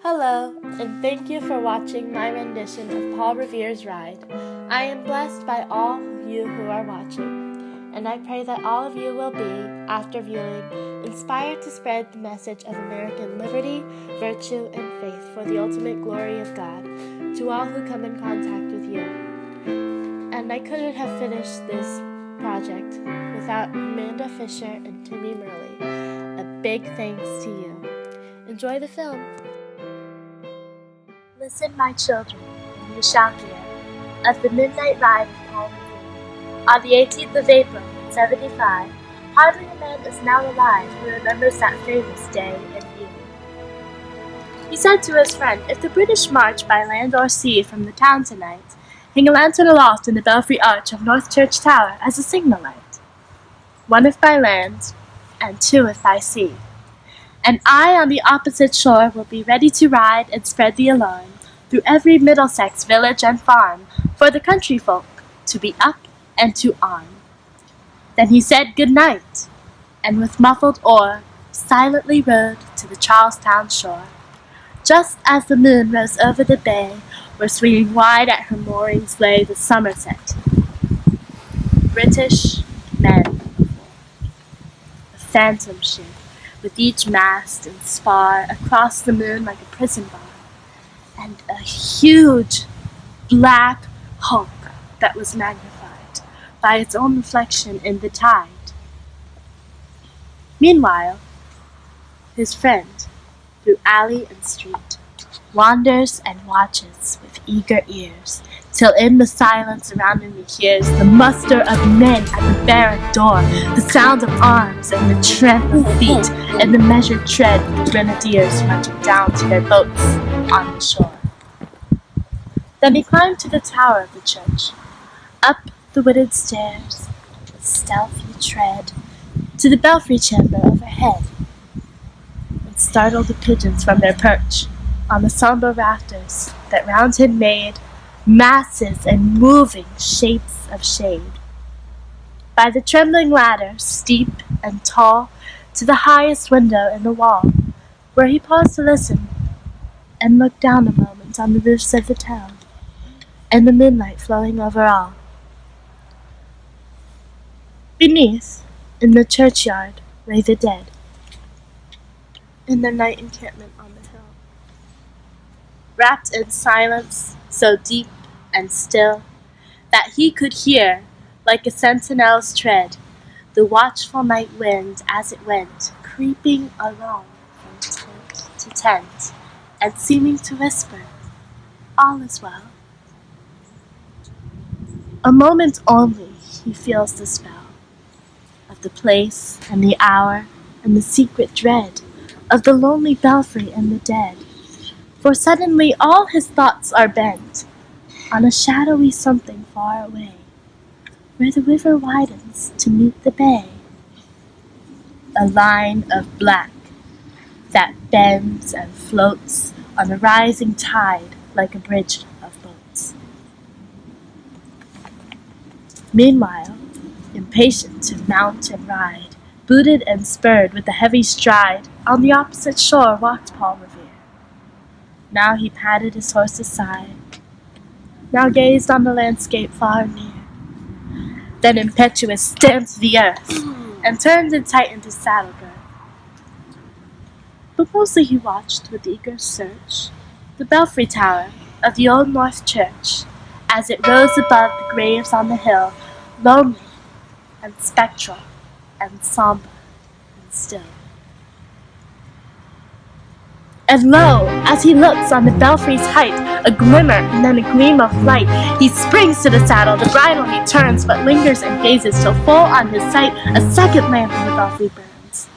Hello, and thank you for watching my rendition of Paul Revere's Ride. I am blessed by all you who are watching, and I pray that all of you will be, after viewing, inspired to spread the message of American liberty, virtue, and faith for the ultimate glory of God to all who come in contact with you. And I couldn't have finished this project without Amanda Fisher and Timmy Murley. A big thanks to you. Enjoy the film. Listen, my children, and you shall hear of the midnight ride of Paul Revere. On the 18th of April, 1875, hardly a man is now alive who remembers that famous day and year. He said to his friend, "If the British march by land or sea from the town tonight, hang a lantern aloft in the belfry arch of North Church Tower as a signal light. One if by land, and two if by sea. And I on the opposite shore will be ready to ride and spread the alarm through every Middlesex village and farm, for the country folk to be up and to arm." Then he said good night, and with muffled oar silently rowed to the Charlestown shore, just as the moon rose over the bay, where swinging wide at her moorings lay the Somerset. British men of war, a phantom ship, with each mast and spar across the moon like a prison bar, and a huge black hulk that was magnified by its own reflection in the tide. Meanwhile, his friend, through alley and street, wanders and watches with eager ears, till in the silence around him he hears the muster of men at the barrack door, the sound of arms and the tramp of feet, and the measured tread of grenadiers marching down to their boats on the shore. Then he climbed to the tower of the church, up the wooded stairs, with stealthy tread, to the belfry chamber overhead, and startled the pigeons from their perch on the sombre rafters that round him made masses and moving shapes of shade. By the trembling ladder, steep and tall, to the highest window in the wall, where he paused to listen, and looked down a moment on the roofs of the town, and the moonlight flowing over all. Beneath, in the churchyard, lay the dead, in their night encampment on the hill, wrapped in silence so deep and still that he could hear, like a sentinel's tread, the watchful night wind as it went creeping along from tent to tent, and seeming to whisper, "All is well." A moment only he feels the spell of the place and the hour and the secret dread of the lonely belfry and the dead, for suddenly all his thoughts are bent on a shadowy something far away, where the river widens to meet the bay, a line of black that bends and floats on the rising tide like a bridge of boats. Meanwhile, impatient to mount and ride, booted and spurred with a heavy stride, on the opposite shore walked Paul Revere. Now he patted his horse aside, now gazed on the landscape far and near, then impetuous stamped the earth, and turned and tightened his saddle girth. But mostly he watched with eager search the belfry tower of the old North Church, as it rose above the graves on the hill, lonely and spectral and sombre and still. And lo, as he looks on the belfry's height, a glimmer and then a gleam of light, he springs to the saddle, the bridle he turns, but lingers and gazes till full on his sight a second lamp in the belfry burns.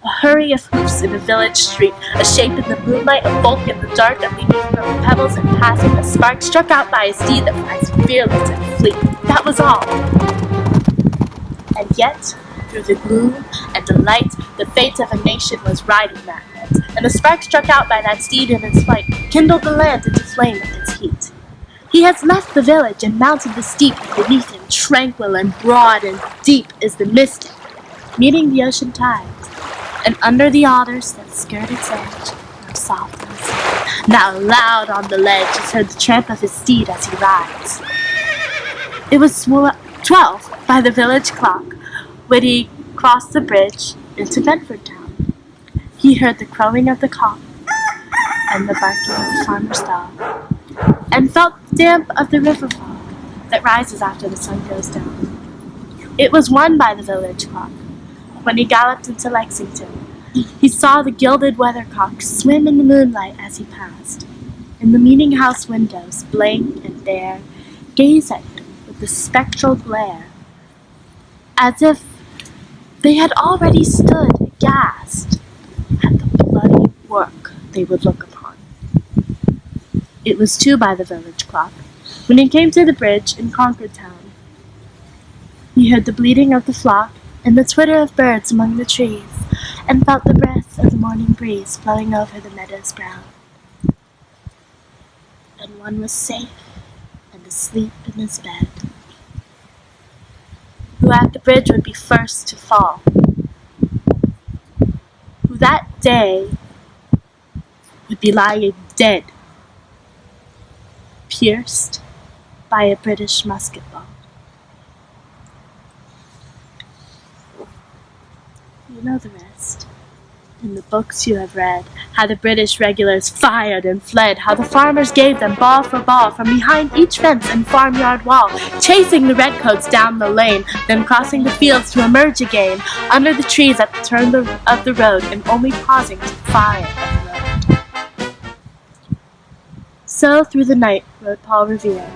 A hurry of hoofs in a village street, a shape in the moonlight, a bulk in the dark, a leaping from pebbles and passing, a spark struck out by a steed that flies fearless and fleet. That was all. And yet, through the gloom and the light, the fate of a nation was riding that night, and the spark struck out by that steed in its flight kindled the land into flame with its heat. He has left the village and mounted the steep, and beneath him, tranquil and broad and deep, is the mystic, meeting the ocean tides, and under the alders that skirt its edge, are soft and sad. Now loud on the ledge is heard the tramp of his steed as he rides. It was 12 by the village clock when he crossed the bridge into Bedford Town. He heard the crowing of the cock and the barking of the farmer's dog, and felt the damp of the river fog that rises after the sun goes down. It was 1 by the village clock when he galloped into Lexington. He saw the gilded weathercock swim in the moonlight as he passed, and the meeting house windows, blank and bare, gaze at him with the spectral glare, as if they had already stood aghast at the bloody work they would look upon. It was 2 by the village clock when he came to the bridge in Concord Town. He heard the bleating of the flock and the twitter of birds among the trees, and felt the breath of the morning breeze blowing over the meadows brown. And one was safe and asleep in his bed, who at the bridge would be first to fall, who that day would be lying dead, pierced by a British musket ball. You know the rest. In the books you have read, how the British regulars fired and fled, how the farmers gave them ball for ball from behind each fence and farmyard wall, chasing the redcoats down the lane, then crossing the fields to emerge again, under the trees at the turn of the road, and only pausing to fire and load. So through the night rode Paul Revere,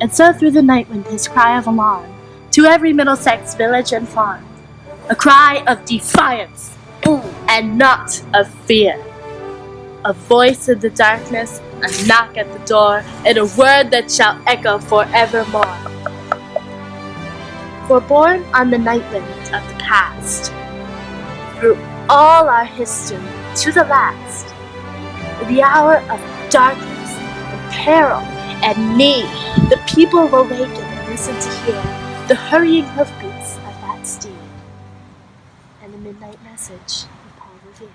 and so through the night went his cry of alarm to every Middlesex village and farm, a cry of defiance and not of fear. A voice in the darkness, a knock at the door, and a word that shall echo forevermore. For born on the night wind of the past, through all our history to the last, the hour of darkness and peril and need, the people will waken and listen to hear the hurrying hoofbeats of that steed, and the midnight message of Paul Revere.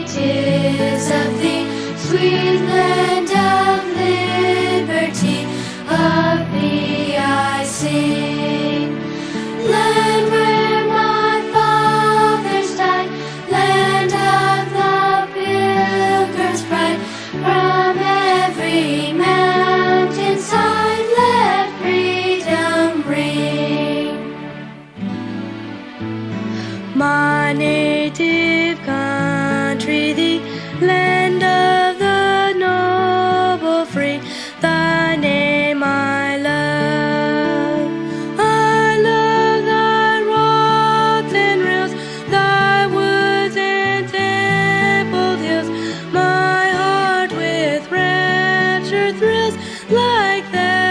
Tis of thee, sweet land of liberty, of thee I sing. Land where my fathers died, land of the pilgrim's pride, from every mountain like that.